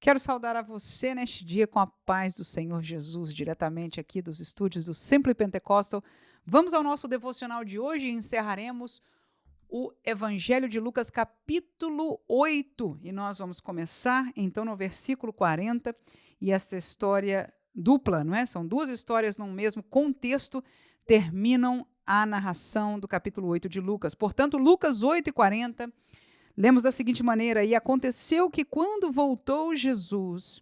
Quero saudar a você neste dia com a paz do Senhor Jesus, diretamente aqui dos estúdios do Simply Pentecostal. Vamos ao nosso devocional de hoje e encerraremos o Evangelho de Lucas, capítulo 8. E nós vamos começar, então, no versículo 40. E essa história dupla, não é? São duas histórias num mesmo contexto, terminam a narração do capítulo 8 de Lucas. Portanto, Lucas 8:40. Lemos da seguinte maneira: E aconteceu que, quando voltou Jesus,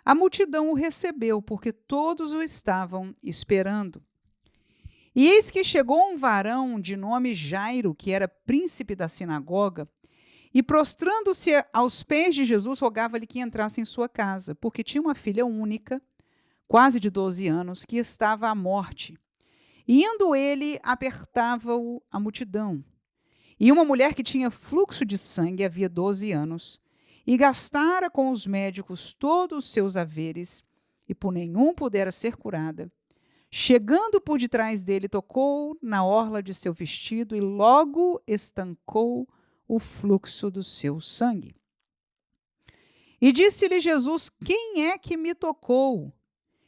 a multidão o recebeu, porque todos o estavam esperando. E eis que chegou um varão de nome Jairo, que era príncipe da sinagoga, e prostrando-se aos pés de Jesus, rogava-lhe que entrasse em sua casa, porque tinha uma filha única, quase de 12 anos, que estava à morte. E indo ele, apertava-o a multidão. E uma mulher que tinha fluxo de sangue havia 12 anos, e gastara com os médicos todos os seus haveres, e por nenhum pudera ser curada. Chegando por detrás dele, tocou na orla de seu vestido, e logo estancou o fluxo do seu sangue. E disse-lhe Jesus: Quem é que me tocou?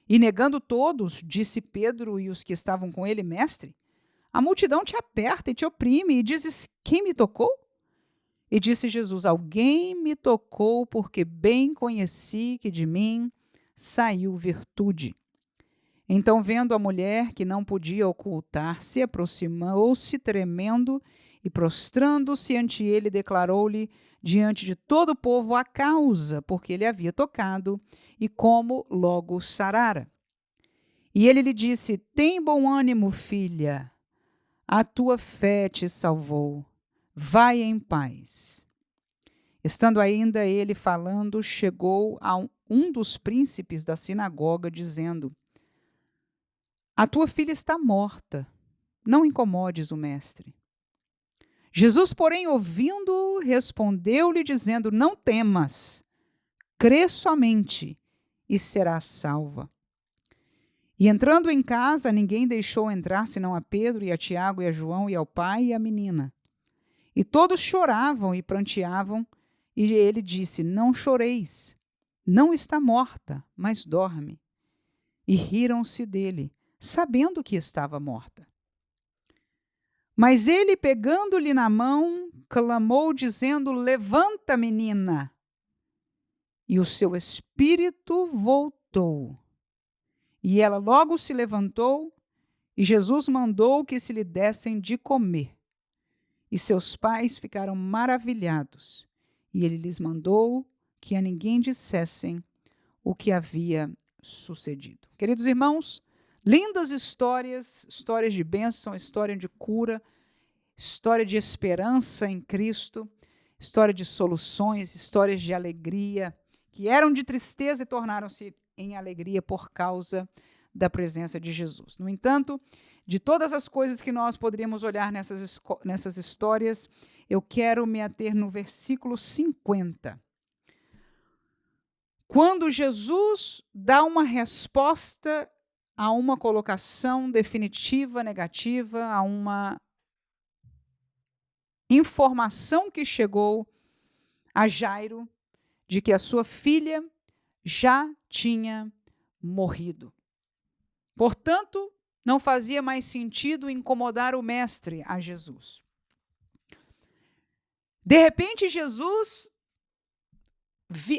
E negando todos, disse Pedro e os que estavam com ele: Mestre, a multidão te aperta e te oprime, e dizes: Quem me tocou? E disse Jesus: Alguém me tocou, porque bem conheci que de mim saiu virtude. Então, vendo a mulher que não podia ocultar-se, aproximou-se tremendo e, prostrando-se ante ele, declarou-lhe diante de todo o povo a causa porque ele havia tocado e como logo sarara. E ele lhe disse: Tem bom ânimo, filha, a tua fé te salvou. Vai em paz. Estando ainda ele falando, chegou a um dos príncipes da sinagoga, dizendo: A tua filha está morta, não incomodes o mestre. Jesus, porém, ouvindo, respondeu-lhe, dizendo: Não temas, crê somente, e serás salva. E entrando em casa, ninguém deixou entrar senão a Pedro e a Tiago e a João e ao pai e à menina. E todos choravam e pranteavam, e ele disse: Não choreis, não está morta, mas dorme. E riram-se dele, sabendo que estava morta. Mas ele, pegando-lhe na mão, clamou, dizendo: Levanta, menina. E o seu espírito voltou. E ela logo se levantou, e Jesus mandou que se lhe dessem de comer. E seus pais ficaram maravilhados, e ele lhes mandou que a ninguém dissessem o que havia sucedido. Queridos irmãos, lindas histórias, histórias de bênção, história de cura, história de esperança em Cristo, história de soluções, histórias de alegria, que eram de tristeza e tornaram-se em alegria por causa da presença de Jesus. No entanto, de todas as coisas que nós poderíamos olhar nessas histórias, eu quero me ater no versículo 50. Quando Jesus dá uma resposta a uma colocação definitiva, negativa, a uma informação que chegou a Jairo de que a sua filha já tinha morrido. Portanto, não fazia mais sentido incomodar o mestre, a Jesus. De repente, Jesus,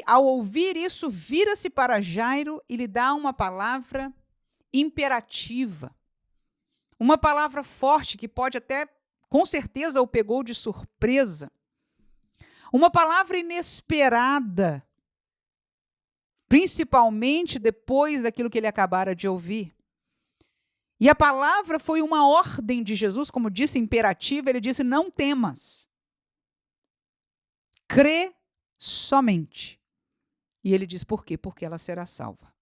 ao ouvir isso, vira-se para Jairo e lhe dá uma palavra imperativa. Uma palavra forte que pode até, com certeza, o pegou de surpresa. Uma palavra inesperada, principalmente depois daquilo que ele acabara de ouvir. E a palavra foi uma ordem de Jesus, como disse, imperativa. Ele disse: Não temas. Crê somente. E ele diz por quê? Porque ela será salva.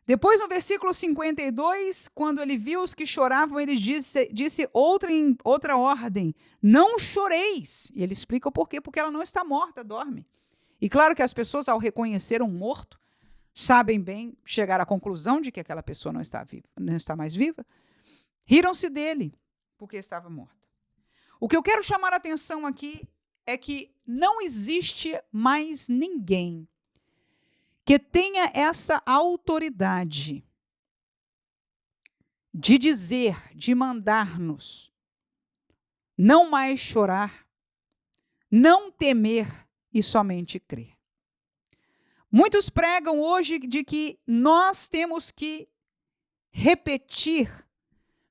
Depois, no versículo 52, quando ele viu os que choravam, ele disse outra ordem: Não choreis. E ele explica o porquê. Porque ela não está morta, dorme. E claro que as pessoas, ao reconhecer um morto, sabem bem chegar à conclusão de que aquela pessoa não está mais viva. Riram-se dele, porque estava morta. O que eu quero chamar a atenção aqui é que não existe mais ninguém que tenha essa autoridade de dizer, de mandar-nos não mais chorar, não temer e somente crer. Muitos pregam hoje de que nós temos que repetir,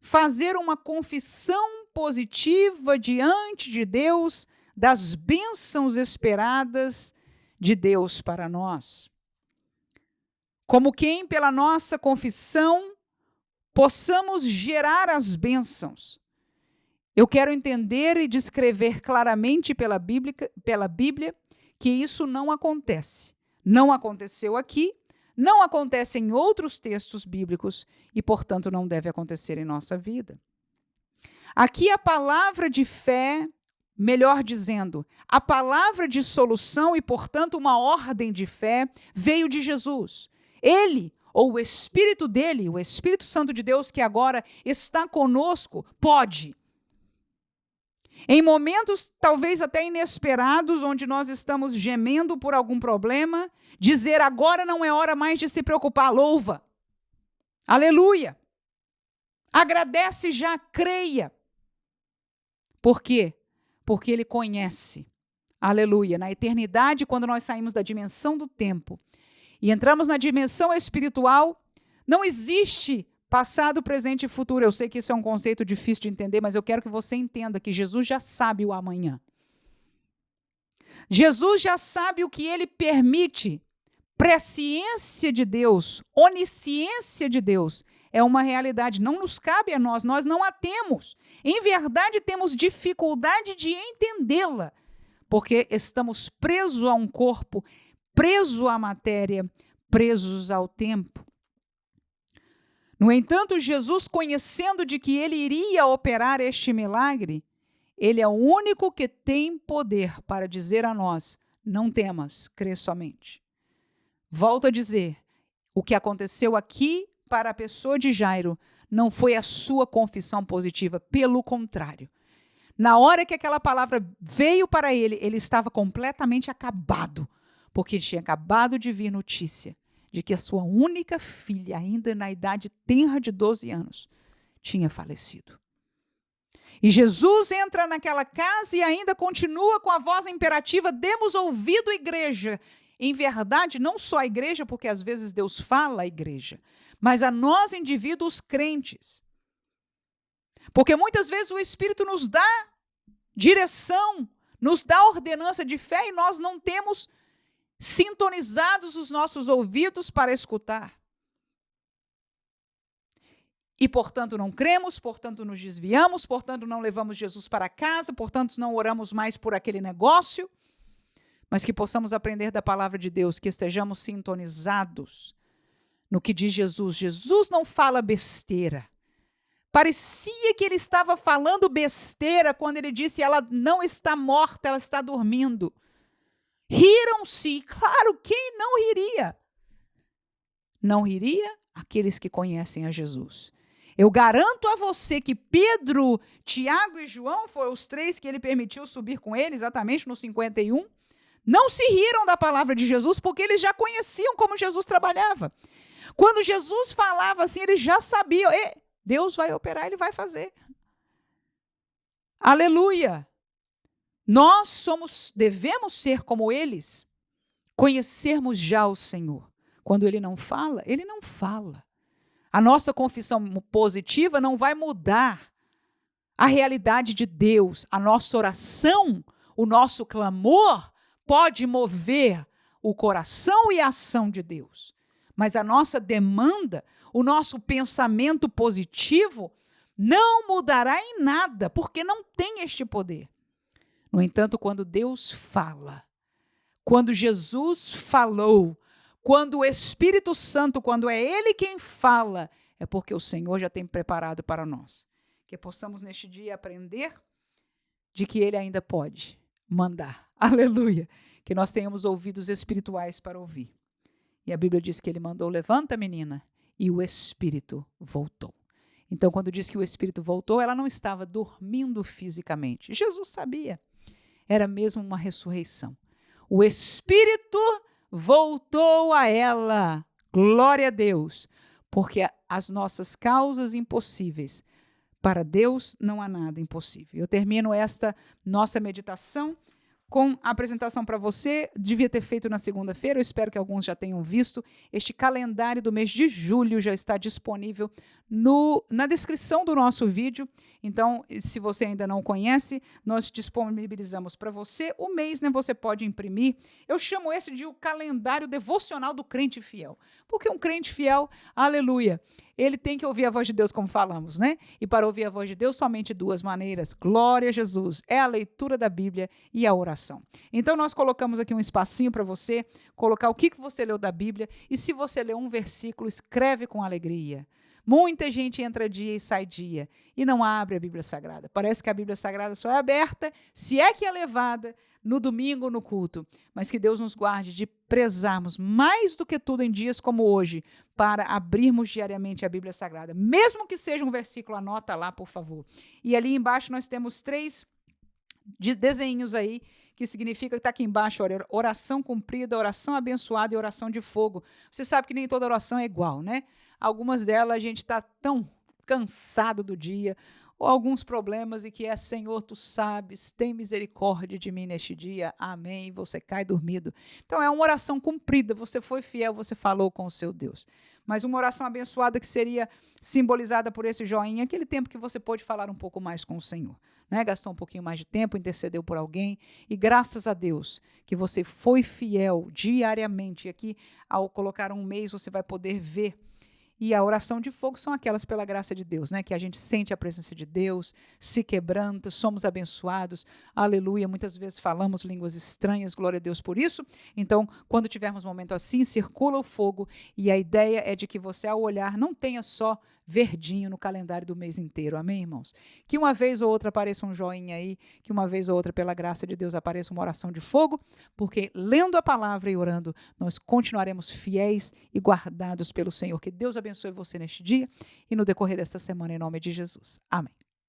fazer uma confissão positiva diante de Deus das bênçãos esperadas de Deus para nós. Como quem, pela nossa confissão, possamos gerar as bênçãos. Eu quero entender e descrever claramente pela Bíblia que isso não acontece. Não aconteceu aqui, não acontece em outros textos bíblicos e, portanto, não deve acontecer em nossa vida. Aqui a palavra de fé, melhor dizendo, a palavra de solução e, portanto, uma ordem de fé veio de Jesus. Ele, ou o Espírito dele, o Espírito Santo de Deus que agora está conosco, pode. Em momentos talvez até inesperados, onde nós estamos gemendo por algum problema, dizer agora não é hora mais de se preocupar, louva. Aleluia. Agradece já, creia. Por quê? Porque ele conhece. Aleluia. Na eternidade, quando nós saímos da dimensão do tempo e entramos na dimensão espiritual, não existe passado, presente e futuro. Eu sei que isso é um conceito difícil de entender, mas eu quero que você entenda que Jesus já sabe o amanhã. Jesus já sabe o que ele permite. Presciência de Deus, onisciência de Deus é uma realidade. Não nos cabe a nós não a temos. Em verdade, temos dificuldade de entendê-la, porque estamos presos a um corpo, presos à matéria, presos ao tempo. No entanto, Jesus, conhecendo de que ele iria operar este milagre, ele é o único que tem poder para dizer a nós, não temas, crê somente. Volto a dizer, o que aconteceu aqui para a pessoa de Jairo não foi a sua confissão positiva, pelo contrário. Na hora que aquela palavra veio para ele, ele estava completamente acabado, porque tinha acabado de vir notícia de que a sua única filha, ainda na idade tenra de 12 anos, tinha falecido. E Jesus entra naquela casa e ainda continua com a voz imperativa, demos ouvido, igreja. Em verdade, não só a igreja, porque às vezes Deus fala à igreja, mas a nós, indivíduos crentes. Porque muitas vezes o Espírito nos dá direção, nos dá ordenança de fé e nós não temos sintonizados os nossos ouvidos para escutar. E, portanto, não cremos, portanto, nos desviamos, portanto, não levamos Jesus para casa, portanto, não oramos mais por aquele negócio, mas que possamos aprender da palavra de Deus, que estejamos sintonizados no que diz Jesus. Jesus não fala besteira. Parecia que ele estava falando besteira quando ele disse, ela não está morta, ela está dormindo. Riram-se, claro, quem não riria? Não riria aqueles que conhecem a Jesus. Eu garanto a você que Pedro, Tiago e João, foram os três que ele permitiu subir com ele, exatamente no 51, não se riram da palavra de Jesus, porque eles já conheciam como Jesus trabalhava. Quando Jesus falava assim, eles já sabiam, Deus vai operar, ele vai fazer. Aleluia! Nós devemos ser como eles, conhecermos já o Senhor. Quando ele não fala, ele não fala. A nossa confissão positiva não vai mudar a realidade de Deus. A nossa oração, o nosso clamor pode mover o coração e a ação de Deus. Mas a nossa demanda, o nosso pensamento positivo não mudará em nada, porque não tem este poder. No entanto, quando Deus fala, quando Jesus falou, quando o Espírito Santo, quando é Ele quem fala, é porque o Senhor já tem preparado para nós. Que possamos neste dia aprender de que Ele ainda pode mandar. Aleluia! Que nós tenhamos ouvidos espirituais para ouvir. E a Bíblia diz que Ele mandou, levanta menina, e o Espírito voltou. Então, quando diz que o Espírito voltou, ela não estava dormindo fisicamente. Jesus sabia. era mesmo uma ressurreição. O Espírito voltou a ela. Glória a Deus, porque as nossas causas impossíveis, para Deus não há nada impossível. Eu termino esta nossa meditação com a apresentação para você. Devia ter feito na segunda-feira, eu espero que alguns já tenham visto. Este calendário do mês de julho já está disponível na descrição do nosso vídeo. Então, se você ainda não conhece, nós disponibilizamos para você o mês, né? Você pode imprimir. Eu chamo esse de o calendário devocional do crente fiel. Porque um crente fiel, aleluia, ele tem que ouvir a voz de Deus, como falamos, né? E para ouvir a voz de Deus, somente duas maneiras. Glória a Jesus. É a leitura da Bíblia e a oração. Então, nós colocamos aqui um espacinho para você colocar o que você leu da Bíblia. E se você leu um versículo, escreve com alegria. Muita gente entra dia e sai dia e não abre a Bíblia Sagrada. Parece que a Bíblia Sagrada só é aberta, se é que é levada, no domingo no culto. Mas que Deus nos guarde de prezarmos mais do que tudo em dias como hoje para abrirmos diariamente a Bíblia Sagrada. Mesmo que seja um versículo, anota lá, por favor. E ali embaixo nós temos 3 desenhos aí, que significa que está aqui embaixo, olha, oração cumprida, oração abençoada e oração de fogo. Você sabe que nem toda oração é igual, né? Algumas delas a gente está tão cansado do dia, ou alguns problemas e que é, Senhor, tu sabes, tem misericórdia de mim neste dia, amém, e você cai dormido. Então é uma oração cumprida, você foi fiel, você falou com o seu Deus. Mas uma oração abençoada que seria simbolizada por esse joinha, aquele tempo que você pôde falar um pouco mais com o Senhor, né? Gastou um pouquinho mais de tempo, intercedeu por alguém, e graças a Deus que você foi fiel diariamente. E aqui, ao colocar um mês, você vai poder ver. E a oração de fogo são aquelas pela graça de Deus, né? Que a gente sente a presença de Deus, se quebranta, somos abençoados, aleluia. Muitas vezes falamos línguas estranhas, glória a Deus por isso. Então, quando tivermos um momento assim, circula o fogo e a ideia é de que você, ao olhar, não tenha só verdinho no calendário do mês inteiro, amém, irmãos? Que uma vez ou outra apareça um joinha aí, que uma vez ou outra, pela graça de Deus, apareça uma oração de fogo, porque lendo a palavra e orando, nós continuaremos fiéis e guardados pelo Senhor. Que Deus abençoe você neste dia e no decorrer desta semana, em nome de Jesus. Amém.